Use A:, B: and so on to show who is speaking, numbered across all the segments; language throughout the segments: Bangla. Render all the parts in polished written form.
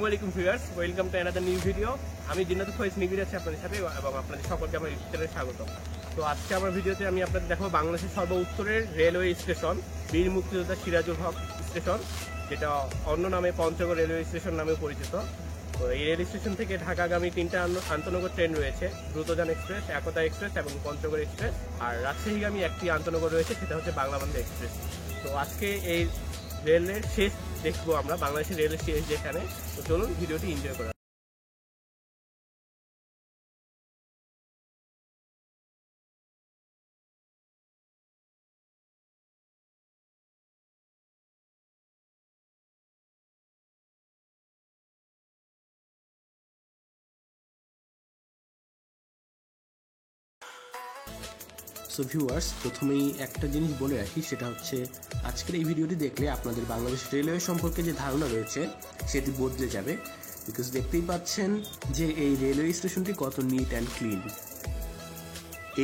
A: আসসালামু আলাইকুম viewers, welcome to another new video. আমি জিন্নাত ফয়েজ নিবিড় আছি আপনাদের সাথে এবং আপনাদের সকলকে আমার চ্যানেলে স্বাগত। তো আজকে আমার ভিডিওতে আমি আপনাদের দেখাবো বাংলাদেশের সর্বোত্তরের রেলওয়ে স্টেশন বীর মুক্তিযোদ্ধা সিরাজুল হক স্টেশন, যেটা অন্য নামে পঞ্চগড় রেলওয়ে স্টেশন নামেও পরিচিত। তো এই রেল স্টেশন থেকে ঢাকাগামী 3টা আন্তনগর ট্রেন রয়েছে, দ্রুতযান এক্সপ্রেস, একতা এক্সপ্রেস এবং পঞ্চগড় এক্সপ্রেস। আর রাজশাহীগামী একটি আন্তনগর রয়েছে, সেটা হচ্ছে বাংলাবন্ধ এক্সপ্রেস। তো আজকে এই রেলের শেষ দেখবো আমরা, বাংলাদেশের রেলের শেষ যেখানে। তো চলুন ভিডিওটি এনজয় করা।
B: সো ভিউয়ার্স, প্রথমেই একটা জিনিস বলে রাখি, সেটা হচ্ছে আজকের এই ভিডিওটি দেখলে আপনাদের বাংলাদেশ রেলওয়ে সম্পর্কে যে ধারণা রয়েছে সেটি বদলে যাবে। বিকজ দেখতেই পাচ্ছেন যে এই রেলওয়ে স্টেশনটি কত নিট অ্যান্ড ক্লিন।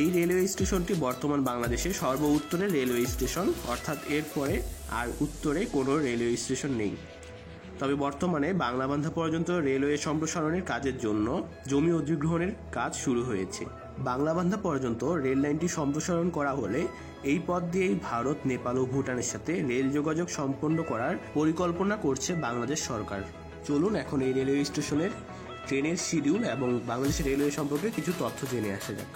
B: এই রেলওয়ে স্টেশনটি বর্তমান বাংলাদেশের সর্ব উত্তরের রেলওয়ে স্টেশন, অর্থাৎ এরপরে আর উত্তরে কোনো রেলওয়ে স্টেশন নেই। তবে বর্তমানে বাংলাবান্ধা পর্যন্ত রেলওয়ে সম্প্রসারণের কাজের জন্য জমি অধিগ্রহণের কাজ শুরু হয়েছে। বাংলাবান্ধা পর্যন্ত রেল লাইনটি সম্প্রসারণ করা হলে এই পথ দিয়েই ভারত, নেপাল ও ভুটানের সাথে রেল যোগাযোগ সম্পন্ন করার পরিকল্পনা করছে বাংলাদেশ সরকার। চলুন এখন এই রেলওয়ে স্টেশনের ট্রেনের শিডিউল এবং বাংলাদেশের রেলওয়ে সম্পর্কে কিছু তথ্য জেনে আসা যাক।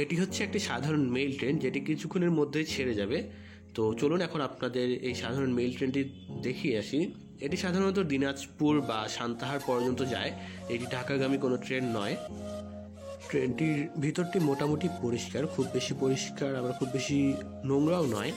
B: এটি হচ্ছে একটি সাধারণ মেইল ট্রেন, যেটি কিছুক্ষণের মধ্যেই ছেড়ে যাবে। তো চলুন এখন আপনাদের এই সাধারণ মেইল ট্রেনটি দেখিয়ে আসি। এটি সাধারণত দিনাজপুর বা সান্তাহার পর্যন্ত যায়, এটি ঢাকাগামী কোনো ট্রেন নয়। ট্রেনটির ভিতরটি মোটামুটি পরিষ্কার, খুব বেশি পরিষ্কার আবার খুব বেশি নোংরাও নয়।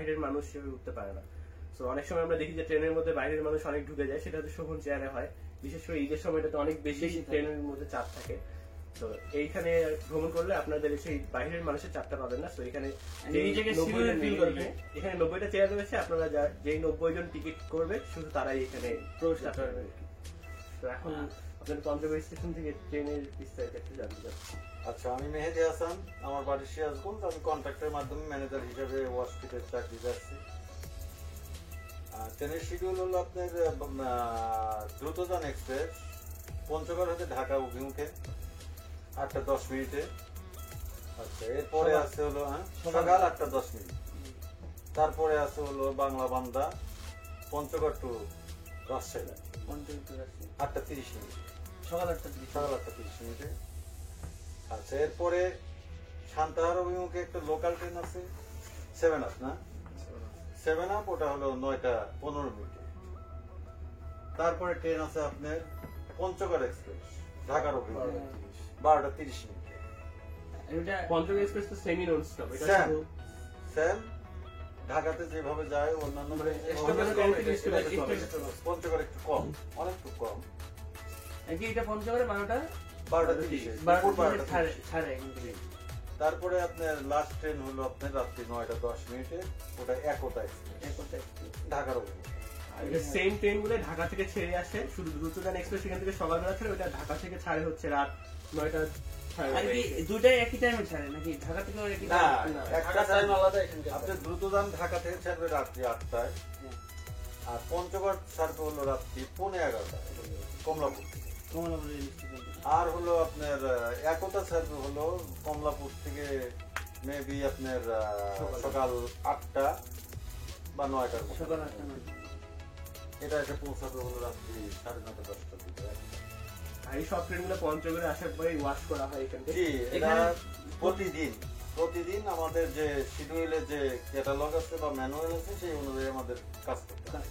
A: বাইরের মানুষ সেভাবে উঠতে পারে না। তো অনেক সময় আমরা দেখি যে ট্রেনের মধ্যে বাইরের মানুষ অনেক ঢুকে যায়, সেটা হচ্ছে শোভন চেয়ারে হয়। বিশেষ করে ঈদের সময়টাতে অনেক বেশি ট্রেনের মধ্যে চাপ থাকে। তো এইখানে ভ্রমণ করলে আপনাদের সেই বাইরের মানুষের চাপটা পাবেন না। তো এখানে এখানে 90টা চেয়ার রয়েছে, আপনারা যেই 90 জন টিকিট করবে শুধু তারাই এখানে প্রবেশ করতে পারবে। তো এখন আপনাদের পঞ্চগড় স্টেশন থেকে ট্রেনের বিস্তারিত একটু জানতে চাচ্ছি।
C: আচ্ছা, আমি মেহেদি হাসান, আমার বাড়ি সিরাজগঞ্জ। আমি কন্ট্রাক্টের মাধ্যমে ম্যানেজার হিসেবে ওয়াশপিটের চাকরিতে আসছি। ট্রেনের শিডিউল হলো আপনার দ্রুতযান এক্সপ্রেস পঞ্চগড় হতে ঢাকা অভিমুখে 8:10 আচ্ছা, এরপরে আছে হলো সকাল 8:10। তারপরে আছে হলো বাংলা বান্দা পঞ্চগড় টু রাজশাহী 8:30
D: সকাল 8:30।
C: আচ্ছা, এরপরে সান্তাহার অভিমুখে একটা লোকাল ট্রেন আছে 7 আপ না 7 আপ, ওটা হলো 9:15। তারপরে ট্রেন আছে আপনার পঞ্চগড় এক্সপ্রেস ঢাকার অভিমুখে 12:30।
A: পঞ্চগড় এক্সপ্রেস তো সেমি নন স্টপ, এটা
C: স্যাম
A: শুধু
C: স্যাম ঢাকাতে যেভাবে যায় অন্যান্য পঞ্চগড় একটু কম, অনেক কম।
D: এটা পঞ্চগড়ে
C: 12:30। তারপরে আপনার লাস্ট ট্রেন হলো আপনার রাত্রি 9:10, ওটা একতা এক্সপ্রেস ঢাকার অভিমুখে।
A: সেম ট্রেন গুলো ঢাকা থেকে ছেড়ে আসে, শুধু দ্রুতযান এক্সপ্রেস এখান থেকে সকালবেলা ছাড়ে, ওটা ঢাকা থেকে ছাড়ে হচ্ছে রাত 9টা।
D: দুটাই একই টাইমে ছাড়ে নাকি ঢাকা থেকে?
C: আপনার দ্রুতযান ঢাকা থেকে ছাড়বে রাত্রি 8টায়, আর পঞ্চগড় ছাড়বে হলো রাত্রি 11:15 কমলাপুর। আর হলো আপনার একতা ছাড়বে হলো কমলাপুর থেকে মেবি আপনার সকাল 8টা বা 9টার
D: সকাল 8টা।
C: এটা এসে পৌঁছাবে হলো রাত্রি 9:30 10টার দিকে।
A: এই সব ট্রেন গুলো পঞ্চগড়ে আসার পরে ওয়াশ করা হয় এখান থেকে।
C: জি, এটা প্রতিদিন আমাদের যে শিডিউলের যে ক্যাটালগ আছে বা ম্যানুয়াল আছে সেই অনুযায়ী আমাদের কাজ করতে হয়।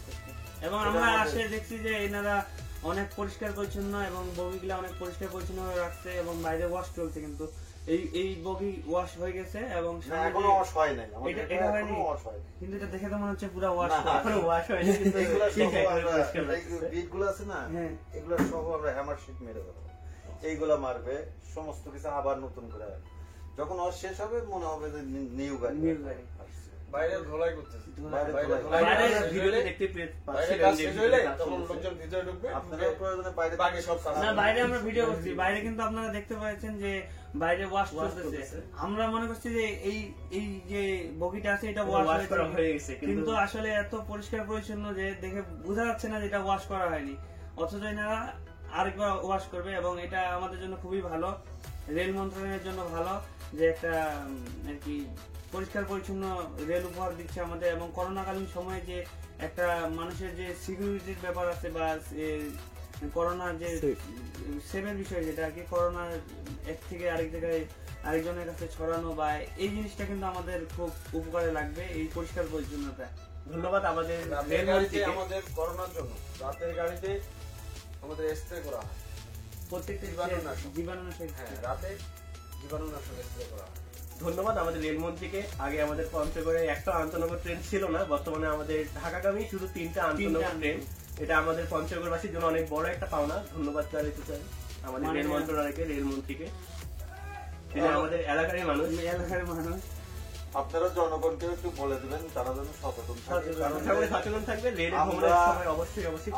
D: এবং আমরা আসে দেখছি যে এনারা অনেক পরিষ্কার পরিচ্ছন্ন এবং বগিগুলো অনেক পরিষ্কার পরিচ্ছন্ন ভাবে রাখছে এবং বাইরে ওয়াশ চলছে, কিন্তু এই বগি ওয়াশ হয়ে গেছে এবং
C: এখনো ওয়াশ হয় নাই,
D: এটা হয়নি, কিন্তু এটা দেখে তো মনে হচ্ছে পুরো ওয়াশ
A: এখনো ওয়াশ হয়নি, কিন্তু
C: বিটগুলো আছে না, এগুলো সহ আমরা হ্যামার শীট মেরে দেবো। এইগুলা মারবে, সমস্ত কিছু আবার নতুন করে যখন ওয়াশ শেষ হবে মনে হবে যে নিউ গাড়ি।
E: বাইরে ধোলাই করতেছে,
D: বাইরে আমরা ভিডিও করছি, বাইরে কিন্তু আপনারা দেখতে পাচ্ছেন যে বাইরে ওয়াশ চলতেছে। আমরা মনে করছি যে এই যে বগিটা আছে এটা ওয়াশ হয়ে গেছে, কিন্তু আসলে এত পরিষ্কার পরিচ্ছন্ন যে দেখে বোঝা যাচ্ছে না যেটা ওয়াশ করা হয়নি, অথচ এনারা আরেকবার ওয়াশ করবে। এবং এটা আমাদের জন্য খুবই ভালো, রেল মন্ত্রণালয়ের জন্য ভালো যে একটা আর কি পরিষ্কার পরিচ্ছন্ন রেল উপহার দিচ্ছে আমাদের। এবং করোনাকালীন সময়ে যে একটা মানুষের যে সিকিউরিটির ব্যাপার আছে বা করোনা যে সেভের বিষয়, যেটা আর কি করোনা এক থেকে আরেক জায়গায় আরেকজনের কাছে ছড়ানো, বা এই জিনিসটা কিন্তু আমাদের খুব উপকারে লাগবে, এই পরিষ্কার পরিচ্ছন্নতা।
A: ধন্যবাদ আমাদের
E: রেল গাড়িতে আমাদের করোনার জন্য রাতের গাড়িতে আমাদের স্প্রে করা হয়
D: প্রত্যেকটা জীবাণুনাশক,
E: হ্যাঁ রাতে জীবাণুনাশক স্প্রে করা হয়।
A: ধন্যবাদ আমাদের রেলমন্ত্রীকে। আগে আমাদের পঞ্চগড়ে একটা আন্তনগর ট্রেন ছিল না, বর্তমানে আমাদের ঢাকাগামী শুধু 3টা আন্তনগর ট্রেন। এটা আমাদের পঞ্চগড়বাসীর জন্য অনেক বড় একটা পাওনা। ধন্যবাদ জানাতে চাই আমাদের রেল মন্ত্রণালয়কে, রেলমন্ত্রীকে। তিনি আমাদের এলাকারই মানুষ।
C: আপনারা জনগণকে একটু বলে দিবেন তারা যেন সচেতন
A: থাকবে।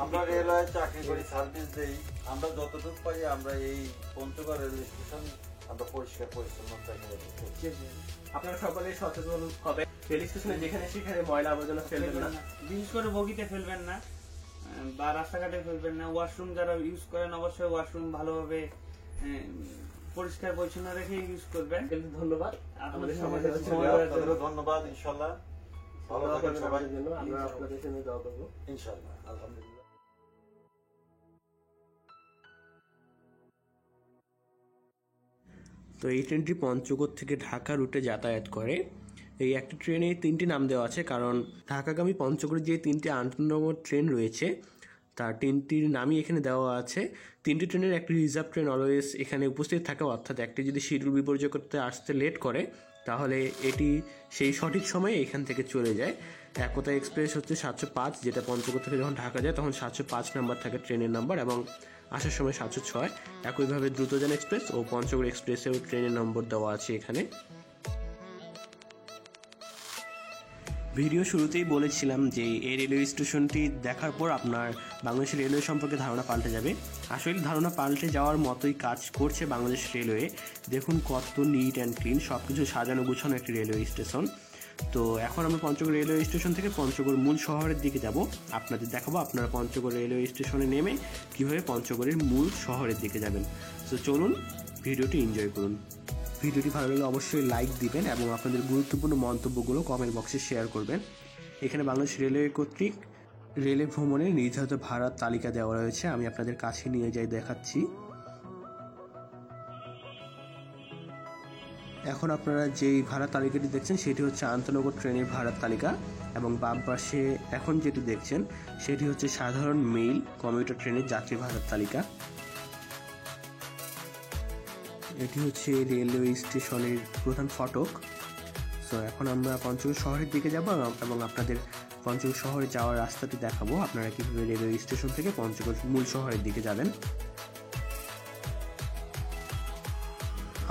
C: আমরা রেলওয়ে চাকরি করি, সার্ভিস দেই, আমরা যতটুকু পাই আমরা এই পঞ্চগড় রেল স্টেশন আমরা পরিষ্কার পরিচ্ছন্ন
A: আপনারা সকলে সচেতন হবে। রেল স্টেশনে যেখানে সেখানে ময়লা আবর্জনা ফেলবেন না,
D: বিশেষ করে বগিতে ফেলবেন না বা রাস্তাঘাটে ফেলবেন না। ওয়াশরুম যারা ইউজ করেন অবশ্যই ওয়াশরুম ভালোভাবে পরিষ্কার পরিচ্ছন্ন রেখে ইউজ করবেন।
A: ধন্যবাদ আমাদের
C: ধন্যবাদ। ইনশাল্লাহ ভালো থাকবেন সবাই,
A: আমরা আপনাদের জন্য দোয়া করবো
C: ইনশাল্লাহ। আলহামদুলিল্লাহ।
B: তো এই ট্রেনটি পঞ্চগড় থেকে ঢাকা রুটে যাতায়াত করে। এই একটা ট্রেনে 3টি নাম দেওয়া আছে, কারণ ঢাকাগামী পঞ্চগড়ে যে 3টি আন্তনগর ট্রেন রয়েছে তার 3টির নামই এখানে দেওয়া আছে। 3টি ট্রেনের একটি রিজার্ভ ট্রেন অলওয়েজ এখানে উপস্থিত থাকে, অর্থাৎ একটি যদি শিডিউল বিপর্যয় করতে আসতে লেট করে তাহলে এটি সেই সঠিক সময়ে এখান থেকে চলে যায়। একতা এক্সপ্রেস হচ্ছে 705, যেটা পঞ্চগড় থেকে যখন ঢাকা যায় তখন 705 নাম্বার থাকে ট্রেনের নাম্বার, এবং আসার সময় 706। একইভাবে দ্রুতযান এক্সপ্রেস ও পঞ্চগড় এক্সপ্রেসেও ট্রেনের নম্বর দেওয়া আছে এখানে। ভিডিও শুরুতেই বলেছিলাম যে এই রেলওয়ে স্টেশনটি দেখার পর আপনার বাংলাদেশের রেলওয়ে সম্পর্কে ধারণা পাল্টে যাবে। আসলে ধারণা পাল্টে যাওয়ার মতোই কাজ করছে বাংলাদেশ রেলওয়ে। দেখুন কত নিট অ্যান্ড ক্লিন, সব কিছু সাজানো গুছানো একটি রেলওয়ে স্টেশন। তো এখন আমরা পঞ্চগড় রেলওয়ে স্টেশন থেকে পঞ্চগড় মূল শহরের দিকে যাব। আপনাদের দেখাবো আপনারা পঞ্চগড় রেলওয়ে স্টেশনে নেমে কীভাবে পঞ্চগড়ের মূল শহরের দিকে যাবেন। তো চলুন ভিডিওটি এনজয় করুন। ভিডিওটি ভালো লাগলে অবশ্যই লাইক দিবেন এবং আপনাদের গুরুত্বপূর্ণ মন্তব্যগুলো কমেন্ট বক্সে শেয়ার করবেন। এখানে বাংলাদেশ রেলওয়ে কর্তৃক রেলে ভ্রমণের নির্ধারিত ভাড়ার তালিকা দেওয়া রয়েছে, আমি আপনাদের কাছে নিয়ে যাই দেখাচ্ছি। এখন আপনারা যেই ভাড়া তালিকাটি দেখছেন সেটি হচ্ছে আন্তনগর ট্রেনের ভাড়ার তালিকা, এবং বাম পাশে এখন যেটি দেখছেন সেটি হচ্ছে সাধারণ মেইল কমিউটার ট্রেনের যাত্রী ভাড়ার তালিকা। এটি হচ্ছে রেলওয়ে স্টেশনের প্রধান ফটক। সো এখন আমরা পঞ্চগড় শহরের দিকে যাব এবং আপনাদের পঞ্চগড় শহরে যাওয়ার রাস্তাটি দেখাবো, আপনারা কীভাবে রেলওয়ে স্টেশন থেকে পঞ্চগড় মূল শহরের দিকে যাবেন।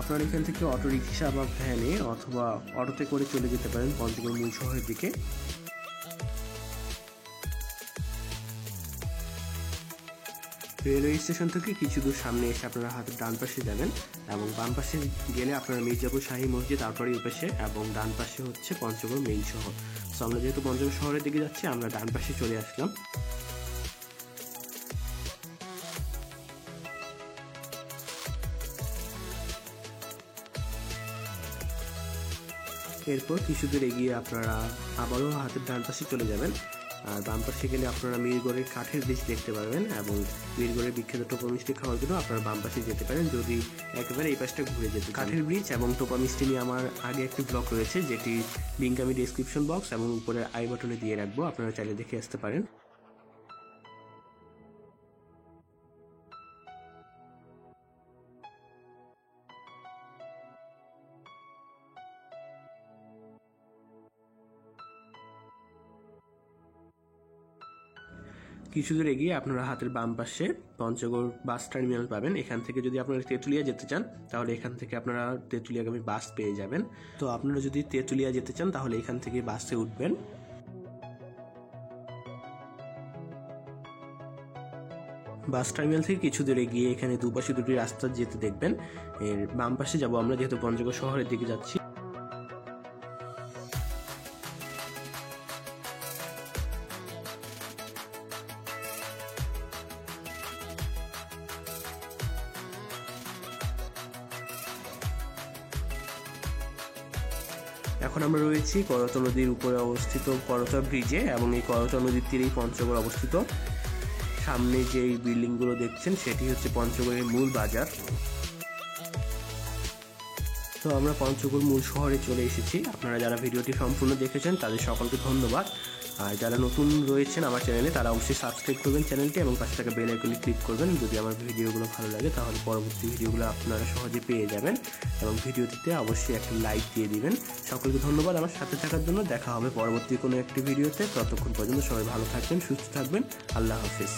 B: আপনারা এখান থেকে অটো রিক্সা বা ভ্যানে অথবা অটোতে করে চলে যেতে পারেন পঞ্চগড় মূল শহরের দিকে। রেলওয়ে স্টেশন থেকে কিছু দূর সামনে এসে আপনারা হাতের ডান পাশে যাবেন এবং বাম পাশে গেলে আপনারা মির্জাপুর শাহী মসজিদ, তারপরে এই পাশে, এবং ডান পাশে হচ্ছে পঞ্চগড় মেইন শহর। সো আমরা যেহেতু পঞ্চগড় শহরের দিকে যাচ্ছি আমরা ডান পাশে চলে আসলাম। এরপর কিছু দূর এগিয়ে আপনারা আবারও হাতের ডান পাশে চলে যাবেন, আর বাম পাশে গেলে আপনারা মিরগড়ের কাঠের ব্রিজ দেখতে পারবেন, এবং মিরগড়ের বিখ্যাত টোপা মিষ্টি খাওয়ার জন্য আপনারা বাম পাশে যেতে পারেন যদি একেবারে এই পাশটা ঘুরে যেতে। কাঠের ব্রিজ এবং টোপা মিষ্টি নিয়ে আমার আগে একটি ব্লগ রয়েছে, যেটি লিঙ্ক আমি ডেসক্রিপশন বক্স এবং উপরে আই বাটনে দিয়ে রাখবো, আপনারা চাইলে দেখে আসতে পারেন। কিছু দূর এগিয়ে আপনারা হাতের বাম পাশে পঞ্চগড় বাস টার্মিনাল পাবেন। এখান থেকে যদি আপনারা তেঁতুলিয়া যেতে চান তাহলে এখান থেকে আপনারা তেঁতুলিয়াগামী বাস পেয়ে যাবেন। তো আপনারা যদি তেঁতুলিয়া যেতে চান তাহলে এখান থেকে বাসে উঠবেন। বাস টার্মিনাল থেকে কিছু দূরে গিয়ে এখানে দুপাশে দুটি রাস্তা যেতে দেখবেন। এর বাম পাশে যাব আমরা, যেহেতু পঞ্চগড় শহরের দিকে যাচ্ছি। এখন আমরা রয়েছি করতোয়া নদীর উপরে অবস্থিত করতোয়া ব্রিজে, এবং এই করতোয়া নদীর তীরেই পঞ্চগড় অবস্থিত। সামনে যে বিল্ডিংগুলো দেখছেন সেটি হচ্ছে পঞ্চগড়ের মূল বাজার। তো আমরা পঞ্চগড় মূল শহরে চলে এসেছি। আপনারা যারা ভিডিওটি সম্পূর্ণ দেখেছেন তাদের সকলকে ধন্যবাদ। আর যারা নতুন রয়েছেন আমার চ্যানেলে তারা অবশ্যই সাবস্ক্রাইব করবেন চ্যানেলটি এবং পাশে থাকা বেল আইকনে ক্লিক করবেন। যদি আমার ভিডিওগুলো ভালো লাগে তাহলে পরবর্তী ভিডিওগুলো আপনারা সহজে পেয়ে যাবেন, এবং ভিডিওটিতে অবশ্যই একটা লাইক দিয়ে দিবেন। সকলকে ধন্যবাদ আমার সাথে থাকার জন্য। দেখা হবে পরবর্তী কোনো একটি ভিডিওতে। ততক্ষণ পর্যন্ত সবাই ভালো থাকবেন, সুস্থ থাকবেন। আল্লাহ হাফিজ।